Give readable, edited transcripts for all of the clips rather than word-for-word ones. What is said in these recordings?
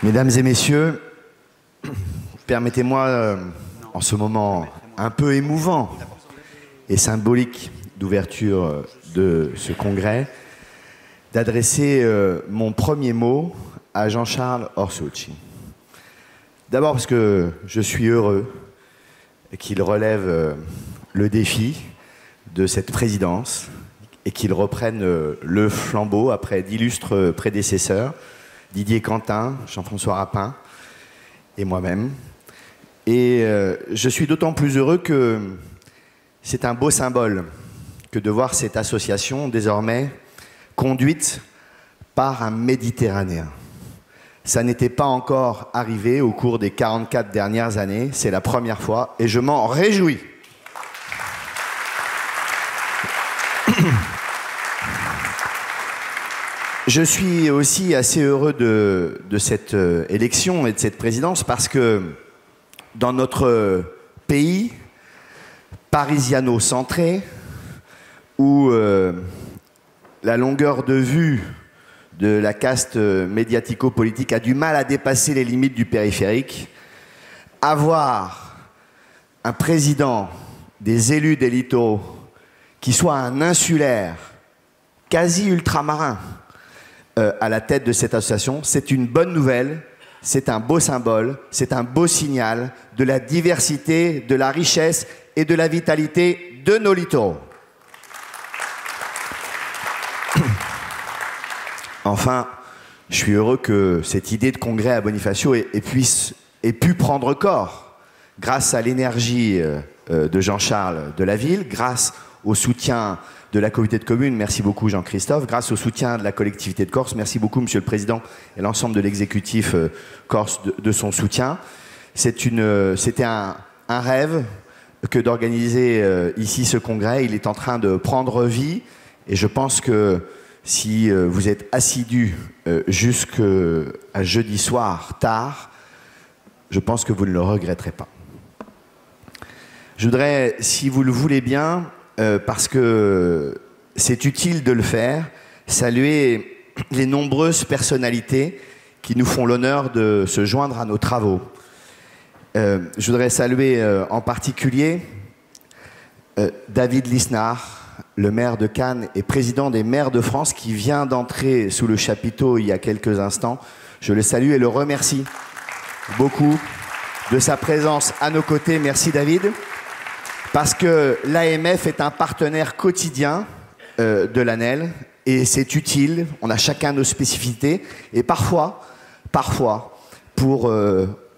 Mesdames et messieurs, permettez-moi, en ce moment un peu émouvant et symbolique d'ouverture de ce congrès, d'adresser mon premier mot à Jean-Charles Orsucci. D'abord parce que je suis heureux qu'il relève le défi de cette présidence et qu'il reprenne le flambeau après d'illustres prédécesseurs, Didier Quentin, Jean-François Rapin et moi-même. Et je suis d'autant plus heureux que c'est un beau symbole que de voir cette association désormais conduite par un Méditerranéen. Ça n'était pas encore arrivé au cours des 44 dernières années, c'est la première fois et je m'en réjouis. Je suis aussi assez heureux de cette élection et de cette présidence parce que dans notre pays parisiano-centré, où la longueur de vue de la caste médiatico-politique a du mal à dépasser les limites du périphérique, avoir un président des élus des littoraux qui soit un insulaire quasi ultramarin à la tête de cette association, c'est une bonne nouvelle, c'est un beau symbole, c'est un beau signal de la diversité, de la richesse et de la vitalité de nos littoraux. Enfin, je suis heureux que cette idée de congrès à Bonifacio ait pu prendre corps grâce à l'énergie de Jean-Charles Delaville, grâce au soutien de la communauté de communes, merci beaucoup Jean-Christophe, grâce au soutien de la collectivité de Corse, merci beaucoup Monsieur le Président et l'ensemble de l'exécutif corse de son soutien. C'était un rêve que d'organiser ici ce congrès, il est en train de prendre vie et je pense que si vous êtes assidus jusqu'à jeudi soir tard, je pense que vous ne le regretterez pas. Je voudrais, si vous le voulez bien, parce que c'est utile de le faire, saluer les nombreuses personnalités qui nous font l'honneur de se joindre à nos travaux. Je voudrais saluer en particulier David Lisnard, le maire de Cannes et président des maires de France, qui vient d'entrer sous le chapiteau il y a quelques instants. Je le salue et le remercie beaucoup de sa présence à nos côtés. Merci David. Parce que l'AMF est un partenaire quotidien de l'ANEL et c'est utile, on a chacun nos spécificités et parfois, pour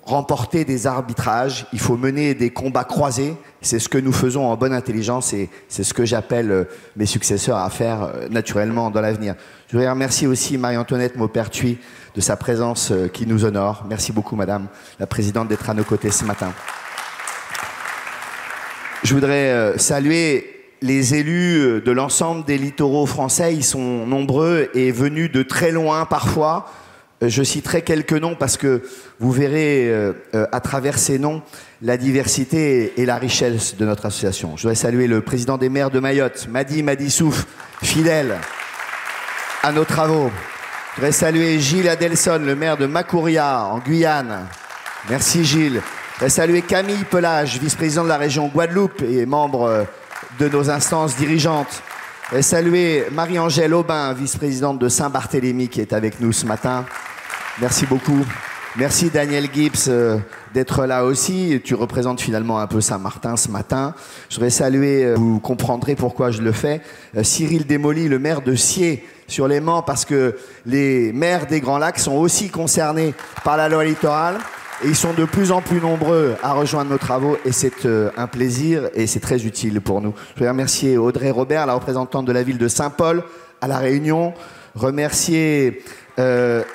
remporter des arbitrages, il faut mener des combats croisés, c'est ce que nous faisons en bonne intelligence et c'est ce que j'appelle mes successeurs à faire naturellement dans l'avenir. Je voudrais remercier aussi Marie-Antoinette Maupertuis de sa présence qui nous honore. Merci beaucoup Madame la Présidente d'être à nos côtés ce matin. Je voudrais saluer les élus de l'ensemble des littoraux français. Ils sont nombreux et venus de très loin parfois. Je citerai quelques noms parce que vous verrez à travers ces noms la diversité et la richesse de notre association. Je voudrais saluer le président des maires de Mayotte, Madi Souf, fidèle à nos travaux. Je voudrais saluer Gilles Adelson, le maire de Macouria en Guyane. Merci Gilles. Je voudrais saluer Camille Pelage, vice-président de la région Guadeloupe et membre de nos instances dirigeantes. Je voudrais saluer Marie-Angèle Aubin, vice-présidente de Saint-Barthélemy, qui est avec nous ce matin. Merci beaucoup. Merci Daniel Gibbs d'être là aussi. Tu représentes finalement un peu Saint-Martin ce matin. Je voudrais saluer, vous comprendrez pourquoi je le fais, Cyril Desmoly, le maire de Siers sur les Mans, parce que les maires des Grands Lacs sont aussi concernés par la loi littorale. Et ils sont de plus en plus nombreux à rejoindre nos travaux et c'est un plaisir et c'est très utile pour nous. Je voudrais remercier Audrey Robert, la représentante de la ville de Saint-Paul à La Réunion. Remercier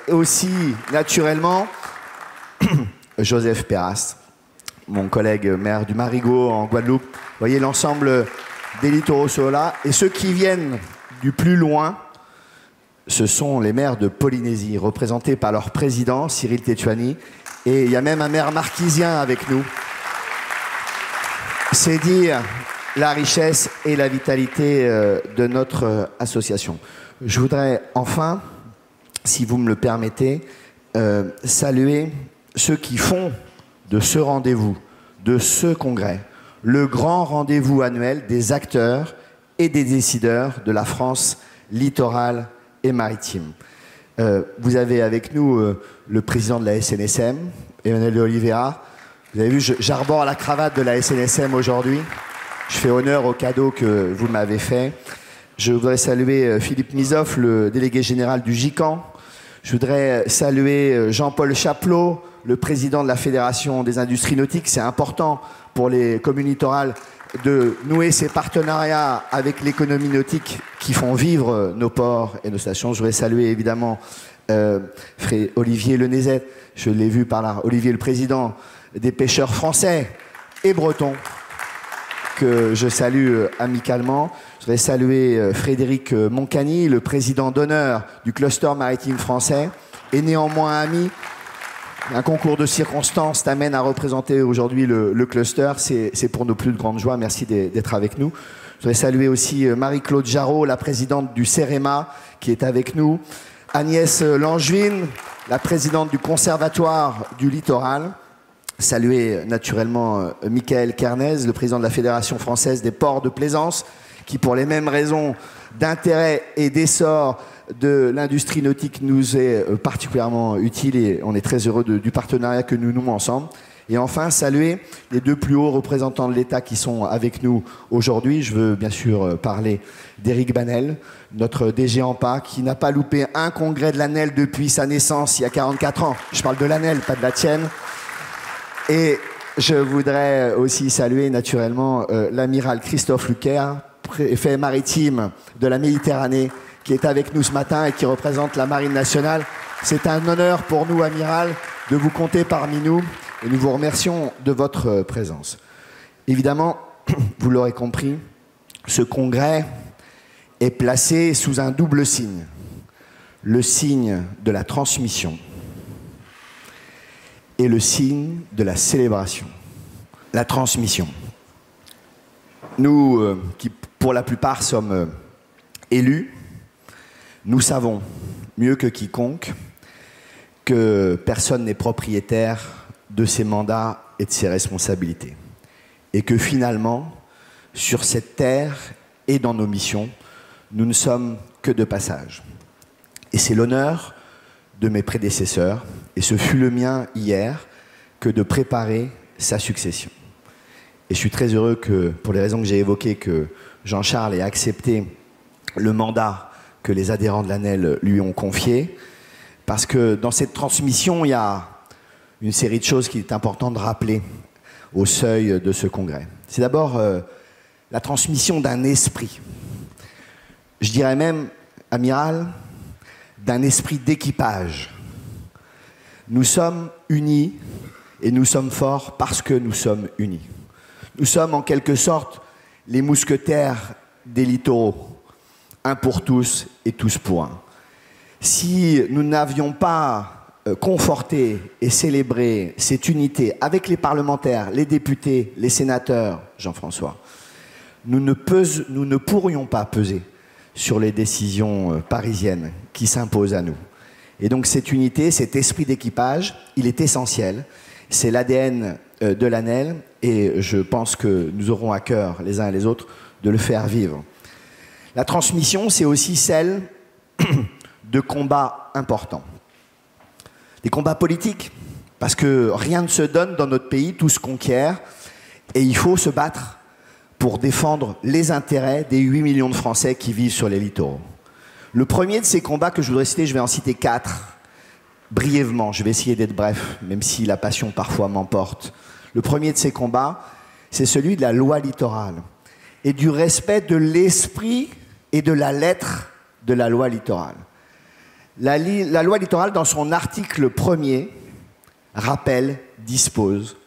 aussi naturellement Joseph Perras, mon collègue maire du Marigot en Guadeloupe. Vous voyez l'ensemble des littoraux sont là. Et ceux qui viennent du plus loin, ce sont les maires de Polynésie, représentés par leur président, Cyril Tetouani. Et il y a même un maire marquisien avec nous. C'est dire la richesse et la vitalité de notre association. Je voudrais enfin, si vous me le permettez, saluer ceux qui font de ce rendez-vous, de ce congrès, le grand rendez-vous annuel des acteurs et des décideurs de la France littorale et maritime. Vous avez avec nous le président de la SNSM, Emmanuel de Oliveira. Vous avez vu, j'arbore la cravate de la SNSM aujourd'hui. Je fais honneur au cadeau que vous m'avez fait. Je voudrais saluer Philippe Mizoff, le délégué général du GICAN. Je voudrais saluer Jean-Paul Chaplot, le président de la Fédération des industries nautiques. C'est important pour les communes littorales de nouer ces partenariats avec l'économie nautique qui font vivre nos ports et nos stations. Je voudrais saluer évidemment Olivier Lenezet, je l'ai vu par là, Olivier le président des pêcheurs français et bretons, que je salue amicalement. Je voudrais saluer Frédéric Moncani, le président d'honneur du cluster maritime français, et néanmoins ami. Un concours de circonstances t'amène à représenter aujourd'hui le cluster. C'est pour nos plus grandes joies. Merci d'être avec nous. Je voudrais saluer aussi Marie-Claude Jarreau, la présidente du CEREMA, qui est avec nous. Agnès Langevin, la présidente du Conservatoire du Littoral. Saluer naturellement Michael Kernez, le président de la Fédération française des ports de plaisance, qui pour les mêmes raisons d'intérêt et d'essor de l'industrie nautique nous est particulièrement utile et on est très heureux du partenariat que nous nouons ensemble. Et enfin, saluer les deux plus hauts représentants de l'État qui sont avec nous aujourd'hui. Je veux bien sûr parler d'Éric Banel, notre DG AMPA, qui n'a pas loupé un congrès de l'ANEL depuis sa naissance il y a 44 ans. Je parle de l'ANEL, pas de la tienne. Et je voudrais aussi saluer naturellement l'amiral Christophe Lucaire, préfet maritime de la Méditerranée, qui est avec nous ce matin et qui représente la Marine nationale. C'est un honneur pour nous, amiral, de vous compter parmi nous et nous vous remercions de votre présence. Évidemment, vous l'aurez compris, ce congrès est placé sous un double signe. Le signe de la transmission et le signe de la célébration. La transmission. Nous, qui pour la plupart sommes élus, nous savons mieux que quiconque que personne n'est propriétaire de ses mandats et de ses responsabilités. Et que finalement, sur cette terre et dans nos missions, nous ne sommes que de passage. Et c'est l'honneur de mes prédécesseurs, et ce fut le mien hier, que de préparer sa succession. Et je suis très heureux que, pour les raisons que j'ai évoquées, que Jean-Charles ait accepté le mandat que les adhérents de l'ANEL lui ont confié, parce que dans cette transmission, il y a une série de choses qu'il est important de rappeler au seuil de ce congrès. C'est d'abord la transmission d'un esprit. Je dirais même, amiral, d'un esprit d'équipage. Nous sommes unis et nous sommes forts parce que nous sommes unis. Nous sommes en quelque sorte les mousquetaires des littoraux, un pour tous et tous pour un. Si nous n'avions pas conforté et célébré cette unité avec les parlementaires, les députés, les sénateurs, Jean-François, nous ne pourrions pas peser sur les décisions parisiennes qui s'imposent à nous. Et donc cette unité, cet esprit d'équipage, il est essentiel. C'est l'ADN de l'ANEL et je pense que nous aurons à cœur, les uns et les autres, de le faire vivre. La transmission, c'est aussi celle de combats importants. Des combats politiques, parce que rien ne se donne dans notre pays, tout se conquiert, et il faut se battre pour défendre les intérêts des 8 millions de Français qui vivent sur les littoraux. Le premier de ces combats que je voudrais citer, je vais en citer 4, brièvement, je vais essayer d'être bref, même si la passion parfois m'emporte. Le premier de ces combats, c'est celui de la loi littorale et du respect de l'esprit et de la lettre de la loi littorale. La loi littorale, dans son article 1er, rappelle, dispose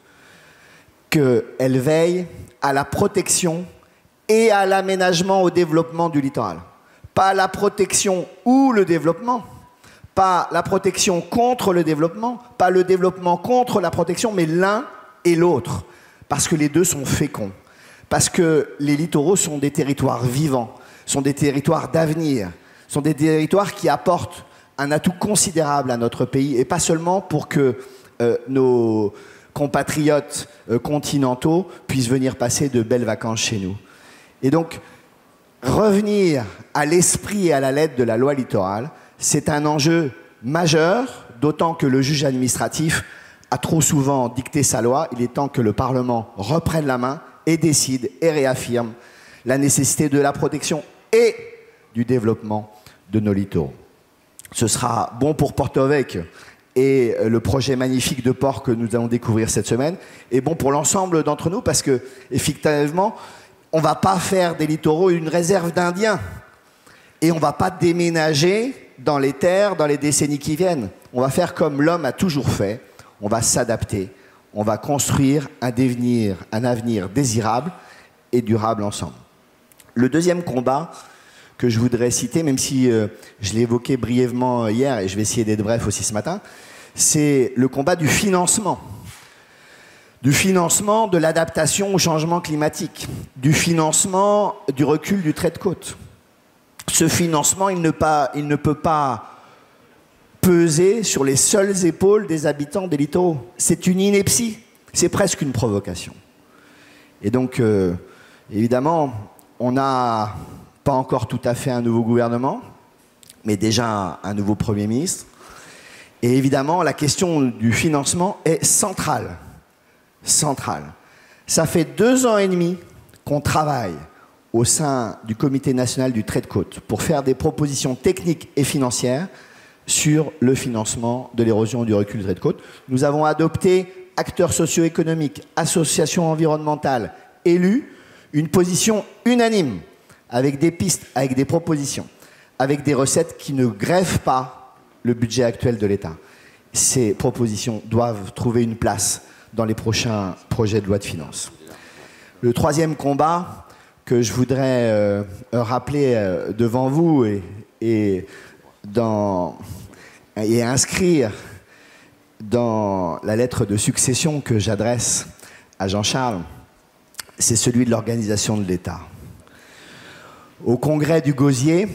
qu'elle veille à la protection et à l'aménagement au développement du littoral. Pas la protection ou le développement, pas la protection contre le développement, pas le développement contre la protection, mais l'un et l'autre, parce que les deux sont féconds, parce que les littoraux sont des territoires vivants, sont des territoires d'avenir, sont des territoires qui apportent un atout considérable à notre pays, et pas seulement pour que nos compatriotes continentaux puissent venir passer de belles vacances chez nous. Et donc, revenir à l'esprit et à la lettre de la loi littorale, c'est un enjeu majeur, d'autant que le juge administratif a trop souvent dicté sa loi. Il est temps que le Parlement reprenne la main et décide et réaffirme la nécessité de la protection et du développement de nos littoraux. Ce sera bon pour Porto Vecchio et le projet magnifique de port que nous allons découvrir cette semaine, et bon pour l'ensemble d'entre nous, parce que, effectivement, on ne va pas faire des littoraux une réserve d'Indiens, et on ne va pas déménager dans les terres dans les décennies qui viennent. On va faire comme l'homme a toujours fait, on va s'adapter, on va construire un avenir désirable et durable ensemble. Le deuxième combat que je voudrais citer, même si je l'ai évoqué brièvement hier, et je vais essayer d'être bref aussi ce matin, c'est le combat du financement. Du financement de l'adaptation au changement climatique, du financement du recul du trait de côte. Ce financement, il ne peut pas peser sur les seules épaules des habitants des littoraux. C'est une ineptie, c'est presque une provocation. Et donc, évidemment, on n'a pas encore tout à fait un nouveau gouvernement, mais déjà un nouveau Premier ministre. Et évidemment, la question du financement est centrale. Centrale. Ça fait 2 ans et demi qu'on travaille au sein du Comité national du trait de côte pour faire des propositions techniques et financières sur le financement de l'érosion et du recul du trait de côte. Nous avons adopté, acteurs socio-économiques, associations environnementales, élus, une position unanime, avec des pistes, avec des propositions, avec des recettes qui ne grèvent pas le budget actuel de l'État. Ces propositions doivent trouver une place dans les prochains projets de loi de finances. Le troisième combat que je voudrais rappeler devant vous et inscrire dans la lettre de succession que j'adresse à Jean-Charles, c'est celui de l'organisation de l'État. Au congrès du Gosier,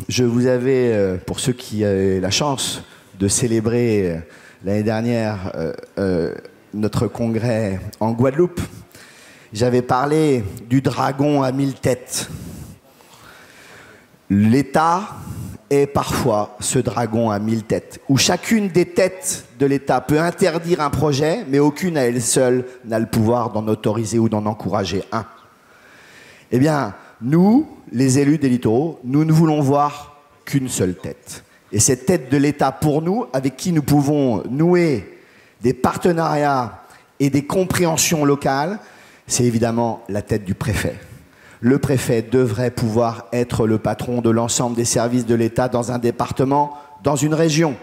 je vous avais, pour ceux qui avaient la chance de célébrer l'année dernière notre congrès en Guadeloupe, j'avais parlé du dragon à 1000 têtes. L'État est parfois ce dragon à 1000 têtes, où chacune des têtes de l'État peut interdire un projet, mais aucune à elle seule n'a le pouvoir d'en autoriser ou d'en encourager un. Eh bien, nous, les élus des littoraux, nous ne voulons voir qu'une seule tête. Et cette tête de l'État pour nous, avec qui nous pouvons nouer des partenariats et des compréhensions locales, c'est évidemment la tête du préfet. Le préfet devrait pouvoir être le patron de l'ensemble des services de l'État dans un département, dans une région.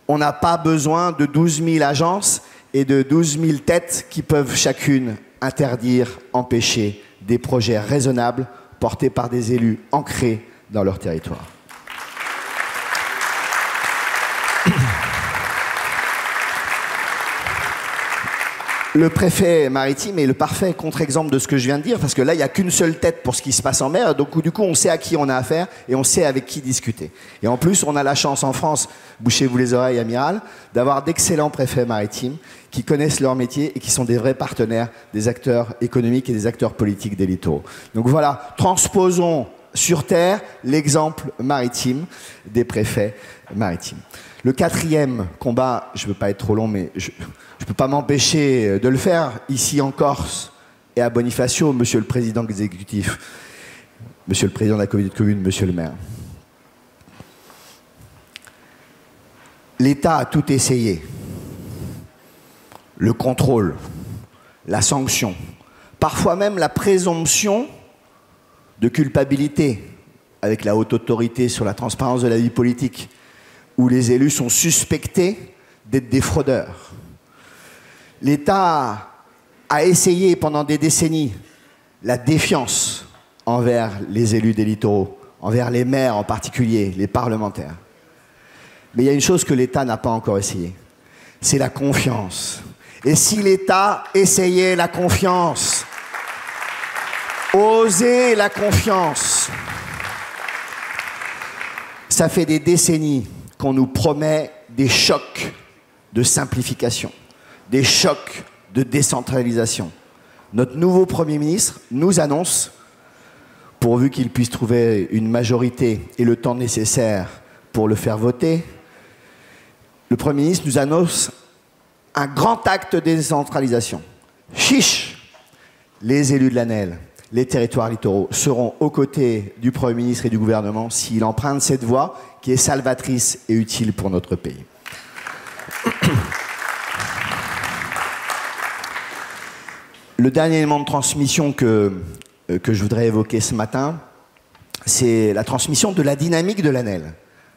On n'a pas besoin de 12 000 agences et de 12 000 têtes qui peuvent chacune interdire, empêcher des projets raisonnables portés par des élus ancrés dans leur territoire. Le préfet maritime est le parfait contre-exemple de ce que je viens de dire, parce que là, il n'y a qu'une seule tête pour ce qui se passe en mer, donc du coup, on sait à qui on a affaire et on sait avec qui discuter. Et en plus, on a la chance en France, bouchez-vous les oreilles, amiral, d'avoir d'excellents préfets maritimes qui connaissent leur métier et qui sont des vrais partenaires des acteurs économiques et des acteurs politiques des littoraux. Donc voilà, transposons sur terre l'exemple maritime des préfets maritimes. Le quatrième combat, je ne veux pas être trop long, mais je ne peux pas m'empêcher de le faire ici en Corse et à Bonifacio, monsieur le président exécutif, monsieur le président de la communauté de communes, monsieur le maire. L'État a tout essayé. Le contrôle, la sanction, parfois même la présomption de culpabilité avec la haute autorité sur la transparence de la vie politique, où les élus sont suspectés d'être des fraudeurs. L'État a essayé pendant des décennies la défiance envers les élus des littoraux, envers les maires en particulier, les parlementaires. Mais il y a une chose que l'État n'a pas encore essayé, c'est la confiance. Et si l'État essayait la confiance, osait la confiance, Ça fait des décennies qu'on nous promet des chocs de simplification, des chocs de décentralisation. Notre nouveau Premier ministre nous annonce, pourvu qu'il puisse trouver une majorité et le temps nécessaire pour le faire voter, le Premier ministre nous annonce un grand acte de décentralisation. Chiche! Les élus de l'ANEL, les territoires littoraux seront aux côtés du Premier ministre et du gouvernement s'il emprunte cette voie qui est salvatrice et utile pour notre pays. Le dernier élément de transmission que je voudrais évoquer ce matin, c'est la transmission de la dynamique de l'ANEL.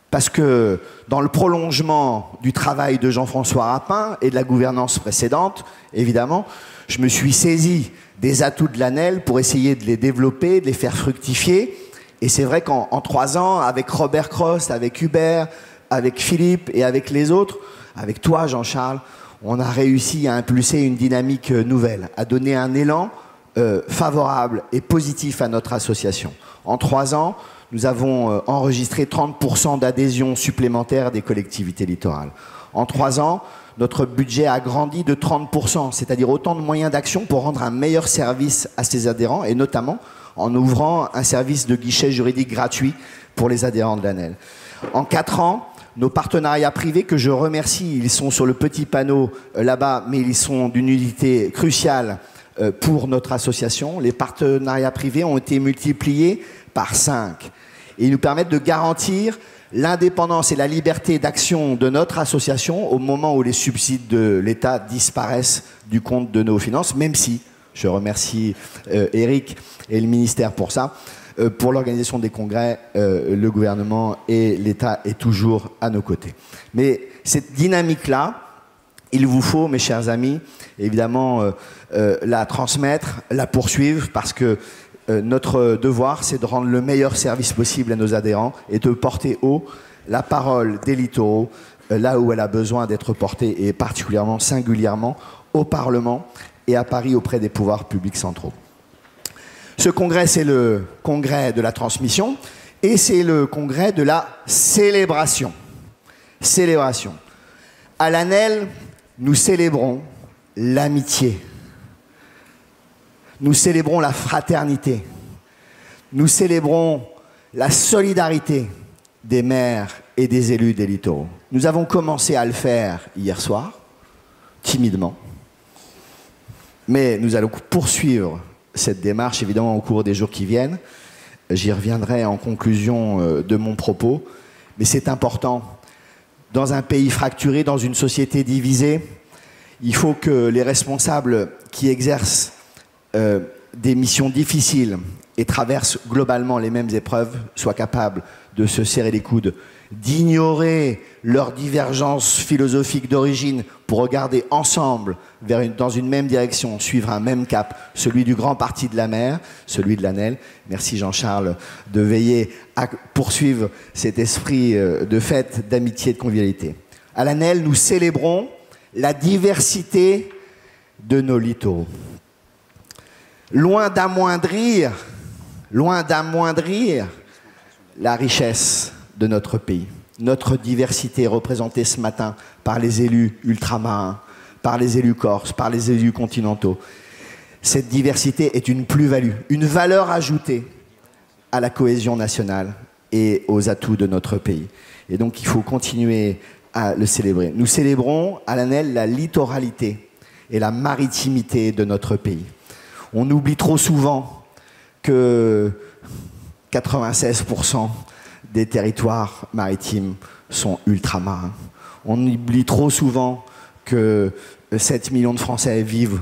Parce que dans le prolongement du travail de Jean-François Rapin et de la gouvernance précédente, évidemment, je me suis saisi des atouts de l'ANEL pour essayer de les développer, de les faire fructifier. Et c'est vrai qu'en 3 ans, avec Robert Cross, avec Hubert, avec Philippe et avec les autres, avec toi Jean-Charles, on a réussi à impulser une dynamique nouvelle, à donner un élan favorable et positif à notre association. En 3 ans, nous avons enregistré 30% d'adhésion supplémentaire des collectivités littorales. En 3 ans, notre budget a grandi de 30%, c'est-à-dire autant de moyens d'action pour rendre un meilleur service à ses adhérents, et notamment en ouvrant un service de guichet juridique gratuit pour les adhérents de l'ANEL. En 4 ans, nos partenariats privés, que je remercie, ils sont sur le petit panneau là-bas, mais ils sont d'une utilité cruciale pour notre association. Les partenariats privés ont été multipliés par 5. Et ils nous permettent de garantir l'indépendance et la liberté d'action de notre association au moment où les subsides de l'État disparaissent du compte de nos finances, même si, je remercie Eric et le ministère pour ça, pour l'organisation des congrès, le gouvernement et l'État est toujours à nos côtés. Mais cette dynamique-là, il vous faut, mes chers amis, évidemment, la transmettre, la poursuivre, parce que notre devoir, c'est de rendre le meilleur service possible à nos adhérents et de porter haut la parole des littoraux là où elle a besoin d'être portée, et particulièrement, singulièrement, au Parlement et à Paris auprès des pouvoirs publics centraux. Ce congrès, c'est le congrès de la transmission et c'est le congrès de la célébration. Célébration. À l'ANEL, nous célébrons l'amitié. Nous célébrons la fraternité. Nous célébrons la solidarité des maires et des élus des littoraux. Nous avons commencé à le faire hier soir, timidement. Mais nous allons poursuivre cette démarche, évidemment, au cours des jours qui viennent. J'y reviendrai en conclusion de mon propos. Mais c'est important. Dans un pays fracturé, dans une société divisée, il faut que les responsables qui exercent des missions difficiles et traversent globalement les mêmes épreuves soient capables de se serrer les coudes, d'ignorer leurs divergences philosophiques d'origine pour regarder ensemble dans une même direction, suivre un même cap, celui du grand parti de la mer, celui de l'ANEL. Merci Jean-Charles de veiller à poursuivre cet esprit de fête, d'amitié et de convivialité. À l'ANEL, nous célébrons la diversité de nos littoraux. Loin d'amoindrir la richesse de notre pays. Notre diversité est représentée ce matin par les élus ultramarins, par les élus corses, par les élus continentaux. Cette diversité est une plus-value, une valeur ajoutée à la cohésion nationale et aux atouts de notre pays. Et donc il faut continuer à le célébrer. Nous célébrons à l'ANEL la littoralité et la maritimité de notre pays. On oublie trop souvent que 96% des territoires maritimes sont ultramarins. On oublie trop souvent que 7 millions de Français vivent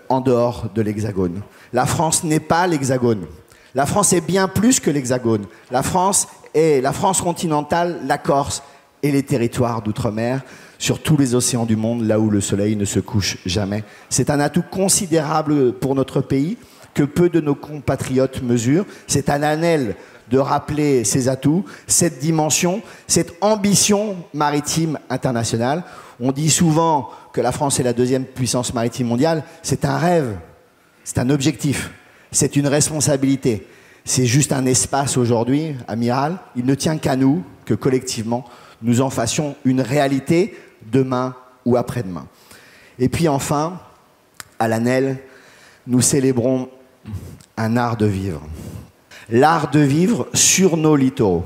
en dehors de l'Hexagone. La France n'est pas l'Hexagone. La France est bien plus que l'Hexagone. La France est la France continentale, la Corse et les territoires d'outre-mer sur tous les océans du monde, là où le soleil ne se couche jamais. C'est un atout considérable pour notre pays que peu de nos compatriotes mesurent. C'est à l'ANEL de rappeler ces atouts, cette dimension, cette ambition maritime internationale. On dit souvent que la France est la deuxième puissance maritime mondiale. C'est un rêve, c'est un objectif, c'est une responsabilité. c'est juste un espace aujourd'hui, amiral. Il ne tient qu'à nous que collectivement, nous en fassions une réalité demain ou après-demain. Et puis enfin, à l'ANEL, nous célébrons un art de vivre. L'art de vivre sur nos littoraux.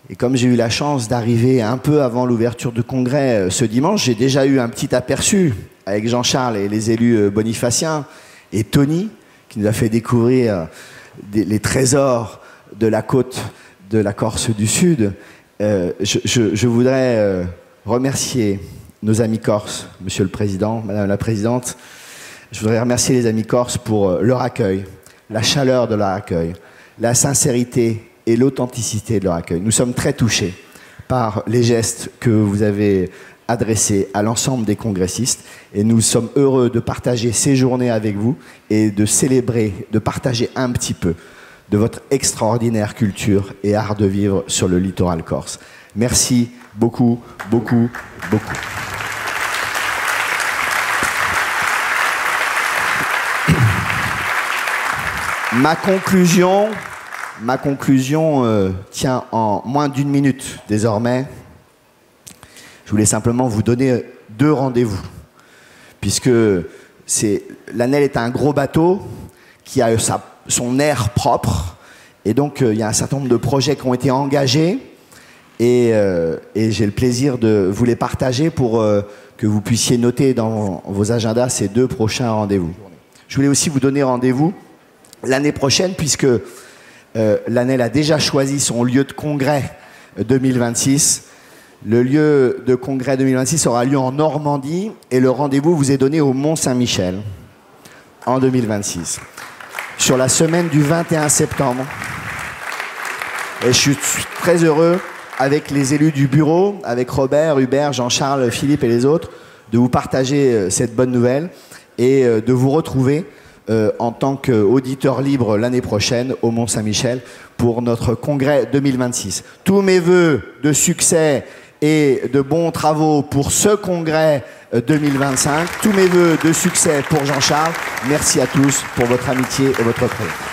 Et comme j'ai eu la chance d'arriver un peu avant l'ouverture du congrès ce dimanche, j'ai déjà eu un petit aperçu avec Jean-Charles et les élus bonifaciens et Tony, qui nous a fait découvrir les trésors de la côte de la Corse du Sud. Je voudrais remercier nos amis corses, Monsieur le Président, Madame la Présidente. Je voudrais remercier les amis corses pour leur accueil, la chaleur de leur accueil, la sincérité et l'authenticité de leur accueil. Nous sommes très touchés par les gestes que vous avez adressés à l'ensemble des congressistes et nous sommes heureux de partager ces journées avec vous et de célébrer, de partager un petit peu de votre extraordinaire culture et art de vivre sur le littoral corse. Merci beaucoup, beaucoup, beaucoup. Ma conclusion tient en moins d'une minute désormais. Je voulais simplement vous donner 2 rendez-vous, puisque l'ANEL est un gros bateau qui a son air propre, et donc il y a un certain nombre de projets qui ont été engagés, et j'ai le plaisir de vous les partager pour que vous puissiez noter dans vos agendas ces 2 prochains rendez-vous. Je voulais aussi vous donner rendez-vous l'année prochaine, puisque l'ANEL a déjà choisi son lieu de congrès 2026. Le lieu de congrès 2026 aura lieu en Normandie et le rendez-vous vous est donné au Mont-Saint-Michel en 2026, sur la semaine du 21 septembre. Et je suis très heureux, avec les élus du bureau, avec Robert, Hubert, Jean-Charles, Philippe et les autres, de vous partager cette bonne nouvelle et de vous retrouver en tant qu'auditeur libre l'année prochaine au Mont-Saint-Michel pour notre congrès 2026. Tous mes vœux de succès et de bons travaux pour ce congrès 2025. Tous mes vœux de succès pour Jean-Charles. Merci à tous pour votre amitié et votre présence.